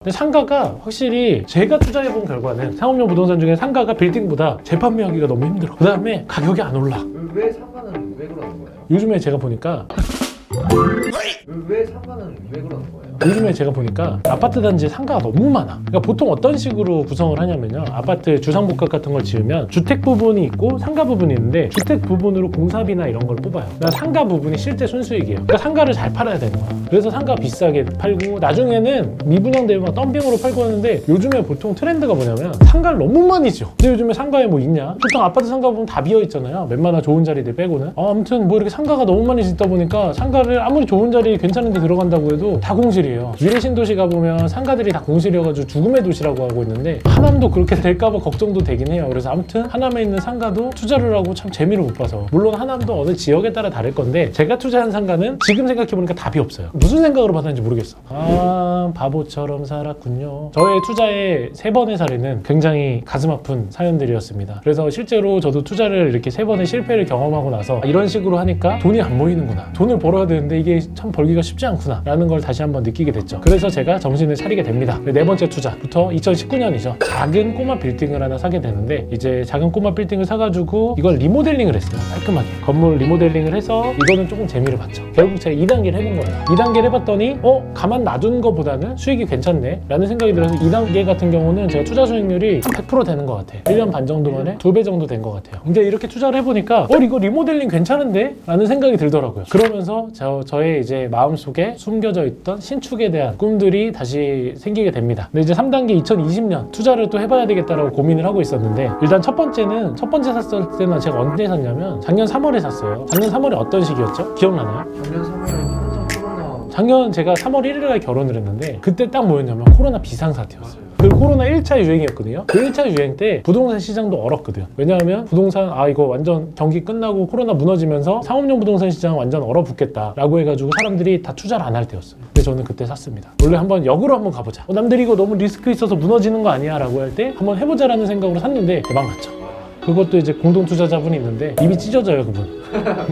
근데 상가가 확실히 제가 투자해본 결과는 상업용 부동산 중에 상가가 빌딩보다 재판매하기가 너무 힘들어. 그 다음에 가격이 안 올라. 왜 상가는 왜 그러는 거예요? 요즘에 제가 보니까 왜 상가는 왜 그러는 거예요? 요즘에 제가 보니까 아파트 단지에 상가가 너무 많아. 그러니까 보통 어떤 식으로 구성을 하냐면요, 아파트 주상복합 같은 걸 지으면 주택 부분이 있고 상가 부분이 있는데 주택 부분으로 공사비나 이런 걸 뽑아요. 그러니까 상가 부분이 실제 순수익이에요. 그러니까 상가를 잘 팔아야 되는 거야. 그래서 상가 비싸게 팔고 나중에는 미분양되면 막 덤핑으로 팔고 하는데, 요즘에 보통 트렌드가 뭐냐면 상가를 너무 많이 지어. 근데 요즘에 상가에 뭐 있냐? 보통 아파트 상가 보면 다 비어 있잖아요, 웬만한 좋은 자리들 빼고는. 아무튼 뭐 이렇게 상가가 너무 많이 짓다 보니까 상가를 아무리 좋은 자리 괜찮은 데 들어간다고 해도 다 공실이에요. 미래 신도시 가보면 상가들이 다 공실이어가지고 죽음의 도시라고 하고 있는데, 하남도 그렇게 될까봐 걱정도 되긴 해요. 그래서 아무튼 하남에 있는 상가도 투자를 하고 참 재미를 못 봐서, 물론 하남도 어느 지역에 따라 다를 건데 제가 투자한 상가는 지금 생각해보니까 답이 없어요. 무슨 생각으로 받았는지 모르겠어. 바보처럼 살았군요. 저의 투자의 3번의 사례는 굉장히 가슴 아픈 사연들이었습니다. 그래서 실제로 저도 투자를 이렇게 3번의 실패를 경험하고 나서 이런 식으로 하니까 돈이 안 모이는구나, 돈을 벌어야 되는데 이게 참 벌기가 쉽지 않구나 라는 걸 다시 한번 느끼게 됐죠. 그래서 제가 정신을 차리게 됩니다. 4번째 투자부터 2019년이죠. 작은 꼬마 빌딩을 하나 사게 되는데, 이제 작은 꼬마 빌딩을 사가지고 이걸 리모델링을 했어요. 깔끔하게 건물 리모델링을 해서 이거는 조금 재미를 봤죠. 결국 제가 2단계를 해본 거예요. 2단계를 해봤더니 가만 놔둔 것보다는 수익이 괜찮네 라는 생각이 들어서 2단계 같은 경우는 제가 투자 수익률이 한 100% 되는 것 같아요. 1년 반 정도 만에 2배 정도 된 것 같아요. 근데 이렇게 투자를 해보니까 이거 리모델링 괜찮은데? 라는 생각이 들더라고요. 그러면서 저의 이제 마음속에 숨겨져 있던 신축에 대한 꿈들이 다시 생기게 됩니다. 근데 이제 3단계 2020년 투자를 또 해봐야 되겠다라고 고민을 하고 있었는데, 일단 첫 번째 샀을 때는 제가 언제 샀냐면 작년 3월에 샀어요. 작년 3월에 어떤 시기였죠? 기억나나요? 작년 3월에 한참 코로나. 작년 제가 3월 1일에 결혼을 했는데, 그때 딱 뭐였냐면 코로나 비상사태였어요. 그 코로나 1차 유행이었거든요. 그 1차 유행 때 부동산 시장도 얼었거든요. 왜냐하면 부동산 이거 완전 경기 끝나고 코로나 무너지면서 상업용 부동산 시장 완전 얼어붙겠다 라고 해가지고 사람들이 다 투자를 안 할 때였어요. 근데 저는 그때 샀습니다. 원래 역으로 한번 가보자, 남들이 이거 너무 리스크 있어서 무너지는 거 아니야 라고 할 때 한번 해보자라는 생각으로 샀는데 대박 났죠. 그것도 이제 공동 투자자분이 있는데 입이 찢어져요, 그분.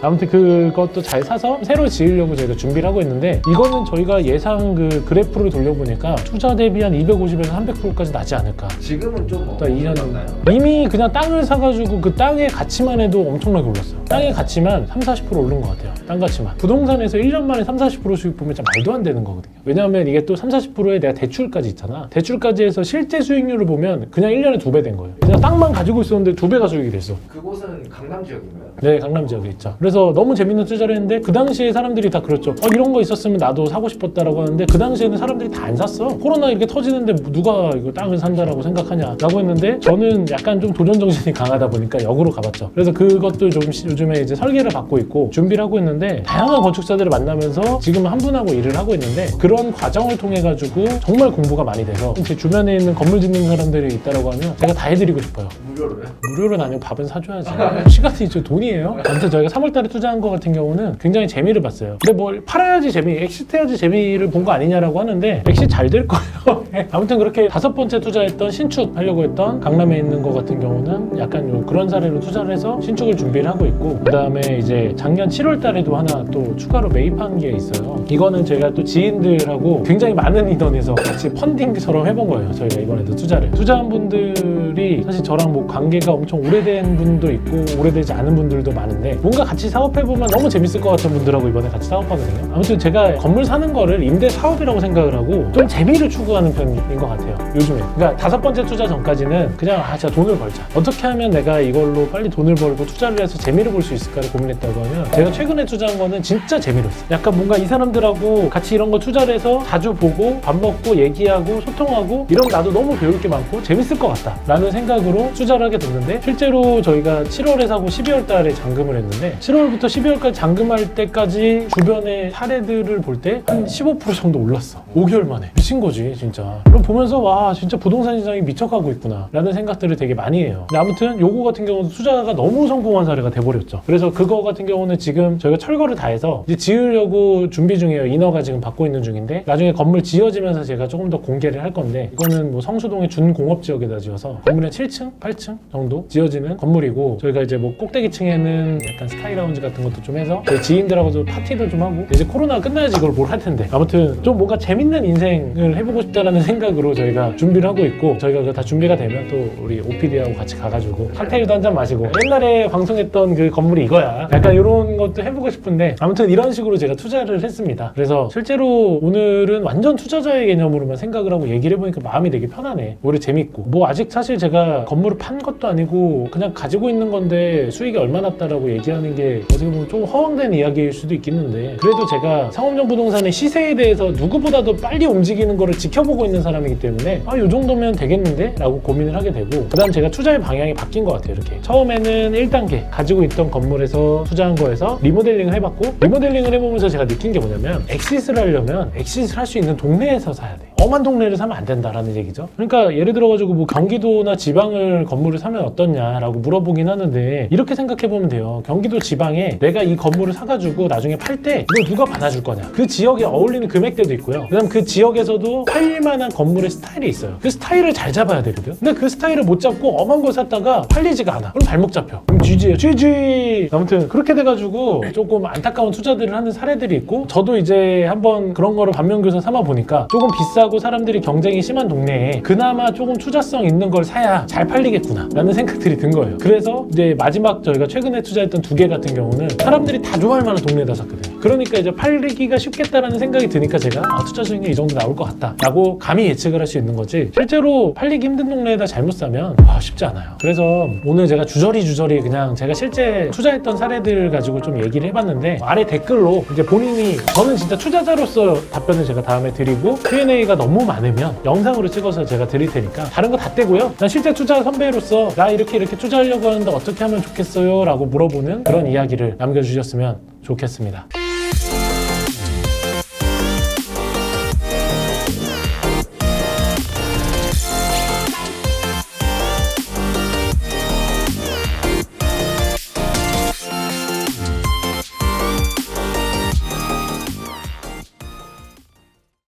아무튼 그것도 잘 사서 새로 지으려고 저희가 준비를 하고 있는데, 이거는 저희가 예상 그 그래프를 돌려보니까 투자 대비 한 250에서 300%까지 나지 않을까. 지금은 좀 2년 올랐나요? 이미 그냥 땅을 사가지고 그 땅의 가치만 해도 엄청나게 올랐어요. 땅의 가치만 30-40% 오른 것 같아요. 땅 가치만. 부동산에서 1년 만에 30-40% 수익 보면 참 말도 안 되는 거거든요. 왜냐하면 이게 또 30-40%에 내가 대출까지 있잖아. 대출까지 해서 실제 수익률을 보면 그냥 1년에 2배 된 거예요. 그냥 땅만 가지고 있었는데 2배가 수익이 됐어. 그곳은 강남 지역인가요? 네, 강남 지역에 있죠. 그래서 너무 재밌는 투자를 했는데, 그 당시에 사람들이 다 그렇죠. 이런 거 있었으면 나도 사고 싶었다라고 하는데, 그 당시에는 사람들이 다 안 샀어. 코로나 이렇게 터지는데 누가 이거 땅을 산다라고 생각하냐라고 했는데, 저는 약간 좀 도전 정신이 강하다 보니까 역으로 가봤죠. 그래서 그것도 좀 요즘에 이제 설계를 받고 있고 준비를 하고 있는데, 다양한 건축사들을 만나면서 지금은 한 분하고 일을 하고 있는데, 그런 과정을 통해 가지고 정말 공부가 많이 돼서 제 주변에 있는 건물 짓는 사람들이 있다라고 하면 제가 다 해드리고 싶어요. 무료로요? 무료는 아니고 밥은 사줘야지. 시간이 저 돈이에요. 아무튼 저희가 3월달에 투자한 거 같은 경우는 굉장히 재미를 봤어요. 근데 뭘 팔아야지 엑시트해야지 재미를 본 거 아니냐라고 하는데, 엑시트 잘 될 거예요. 아무튼 그렇게 5번째 투자했던 신축 하려고 했던 강남에 있는 거 같은 경우는 약간 그런 사례로 투자를 해서 신축을 준비를 하고 있고, 그 다음에 이제 작년 7월달에도 하나 또 추가로 매입한 게 있어요. 이거는 제가 또 지인들하고 굉장히 많은 인원에서 같이 펀딩처럼 해본 거예요. 저희가 이번에도 투자한 분들이 사실 저랑 뭐 관계가 엄청 오래된 분도 있고 오래되지 않은 분들도 많은데, 뭔가 같이 사업해보면 너무 재밌을 것 같은 분들하고 이번에 같이 사업하거든요. 아무튼 제가 건물 사는 거를 임대 사업이라고 생각을 하고 좀 재미를 추구하는 편인 것 같아요, 요즘에. 그러니까 5번째 투자 전까지는 그냥 진짜 돈을 벌자, 어떻게 하면 내가 이걸로 빨리 돈을 벌고 투자를 해서 재미를 볼 수 있을까를 고민했다고 하면, 제가 최근에 투자한 거는 진짜 재미로 했어요. 약간 뭔가 이 사람들하고 같이 이런 거 투자를 해서 자주 보고 밥 먹고 얘기하고 소통하고 이러면 나도 너무 배울 게 많고 재밌을 것 같다 라는 생각으로 투자를 하게 됐는데, 실제로 저희가 7월에 사고 12월 달에 잔금을 했는데, 7월부터 12월까지 잔금할 때까지 주변의 사례들을 볼 때 한 15% 정도 올랐어. 5개월 만에. 미친 거지 진짜. 그럼 보면서 와, 진짜 부동산 시장이 미쳐가고 있구나 라는 생각들을 되게 많이 해요. 근데 아무튼 요거 같은 경우는 투자가 너무 성공한 사례가 돼버렸죠. 그래서 그거 같은 경우는 지금 저희가 철거를 다 해서 이제 지으려고 준비 중이에요. 인허가 지금 받고 있는 중인데, 나중에 건물 지어지면서 제가 조금 더 공개를 할 건데, 이거는 뭐 성수동의 준공업 지역에다 지어서 건물이 7층? 8층 정도 지어지는 건물이고 저희가 이제 뭐 꼭대기층에는 약간 스카이 라운지 같은 것도 좀 해서 저희 지인들하고도 파티도 좀 하고 이제 코로나가 끝나야지 이걸 뭘 할 텐데 아무튼 좀 뭔가 재밌는 인생을 해보고 싶다라는 생각으로 저희가 준비를 하고 있고 저희가 그거 다 준비가 되면 또 우리 OPD하고 같이 가가지고 칵테일도 한잔 마시고 옛날에 방송했던 그 건물이 이거야 약간 이런 것도 해보고 싶은데 아무튼 이런 식으로 제가 투자를 했습니다. 그래서 실제로 오늘은 완전 투자자의 개념으로만 생각을 하고 얘기를 해보니까 마음이 되게 편하네. 오히려 재밌고 뭐 아직 사실 제가 건물을 판 것도 아니고 그냥 가지고 있는 건데 수익이 얼마 났다라고 얘기하는 게 어떻게 보면 좀 허황된 이야기일 수도 있겠는데 그래도 제가 상업용 부동산의 시세에 대해서 누구보다도 빨리 움직이는 거를 지켜보고 있는 사람이기 때문에 이 정도면 되겠는데? 라고 고민을 하게 되고 그 다음 제가 투자의 방향이 바뀐 것 같아요. 이렇게 처음에는 1단계 가지고 있던 건물에서 투자한 거에서 리모델링을 해봤고 리모델링을 해보면서 제가 느낀 게 뭐냐면 엑시스를 하려면 엑시스를 할 수 있는 동네에서 사야 돼. 엄한 동네를 사면 안 된다라는 얘기죠. 그러니까 예를 들어가지고 뭐 경기도나 지방을 건물을 사면 어떻냐라고 물어보긴 하는데 이렇게 생각해보면 돼요. 경기도 지방에 내가 이 건물을 사가지고 나중에 팔 때 이걸 누가 받아줄 거냐. 그 지역에 어울리는 금액대도 있고요. 그다음 그 지역에서도 팔릴 만한 건물의 스타일이 있어요. 그 스타일을 잘 잡아야 되거든. 근데 그 스타일을 못 잡고 엄한 걸 샀다가 팔리지가 않아. 그럼 발목 잡혀. 그럼 GG예요. GG! 아무튼 그렇게 돼가지고 조금 안타까운 투자들을 하는 사례들이 있고 저도 이제 한번 그런 거를 반면교사 삼아 보니까 조금 비싸고 사람들이 경쟁이 심한 동네에 그나마 조금 투자성 있는 걸 사야 잘 팔리겠구나 라는 생각들이 든 거예요. 그래서 이제 마지막 저희가 최근에 투자했던 2개 같은 경우는 사람들이 다 좋아할 만한 동네에다 샀거든요. 그러니까 이제 팔리기가 쉽겠다라는 생각이 드니까 제가 투자 수익률 이 정도 나올 것 같다 라고 감히 예측을 할 수 있는 거지 실제로 팔리기 힘든 동네에다 잘못 사면 쉽지 않아요. 그래서 오늘 제가 주저리 그냥 제가 실제 투자했던 사례들 가지고 좀 얘기를 해봤는데 아래 댓글로 이제 본인이 저는 진짜 투자자로서 답변을 제가 다음에 드리고 Q&A가 너무 많으면 영상으로 찍어서 제가 드릴 테니까 다른 거 다 떼고요. 난 실제 투자 선배로서 나 이렇게 투자하려고 하는데 어떻게 하면 좋겠어요? 라고 물어보는 그런 이야기를 남겨주셨으면 좋겠습니다.